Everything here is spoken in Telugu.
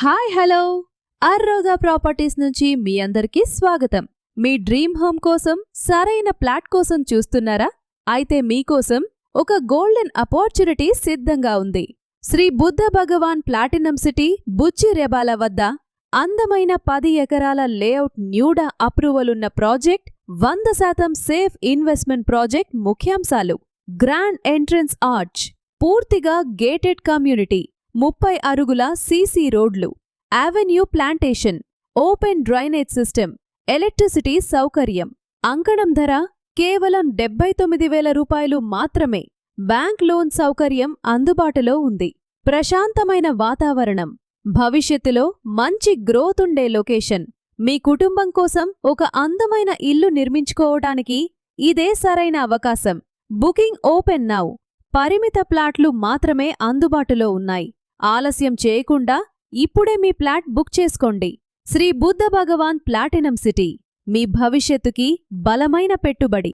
హాయ్ హలో అర్రోగా ప్రాపర్టీస్ నుంచి మీ అందరికీ స్వాగతం. మీ డ్రీమ్ హోమ్ కోసం సరైన ప్లాట్ కోసం చూస్తున్నారా? అయితే మీకోసం ఒక గోల్డెన్ ఆపర్చునిటీ సిద్ధంగా ఉంది. శ్రీ బుద్ధ భగవాన్ ప్లాటినం సిటీ బుచ్చిరెబాల వద్ద అందమైన 10 ఎకరాల లేఅవుట్ న్యూడా అప్రూవల్ ఉన్న ప్రాజెక్ట్, 100% సేఫ్ ఇన్వెస్ట్మెంట్ ప్రాజెక్ట్. ముఖ్యాంశాలు: గ్రాండ్ ఎంట్రన్స్ ఆర్చ్, పూర్తిగా గేటెడ్ కమ్యూనిటీ, 30 అరుగుల సీసీ రోడ్లు, avenue plantation, open drainage system, electricity సౌకర్యం. అంకణం ధర కేవలం 79,000 రూపాయలు మాత్రమే. బ్యాంక్ లోన్ సౌకర్యం అందుబాటులో ఉంది. ప్రశాంతమైన వాతావరణం, భవిష్యత్తులో మంచి గ్రోత్ ఉండే లొకేషన్. మీ కుటుంబం కోసం ఒక అందమైన ఇల్లు నిర్మించుకోవడానికి ఇదే సరైన అవకాశం. Booking open now. పరిమిత ప్లాట్లు మాత్రమే అందుబాటులో ఉన్నాయి. ఆలస్యం చేయకుండా ఇప్పుడే మీ ప్లాట్ బుక్ చేసుకోండి. శ్రీ బుద్ధ భగవాన్ ప్లాటినం సిటీ, మీ భవిష్యత్తుకి బలమైన పెట్టుబడి.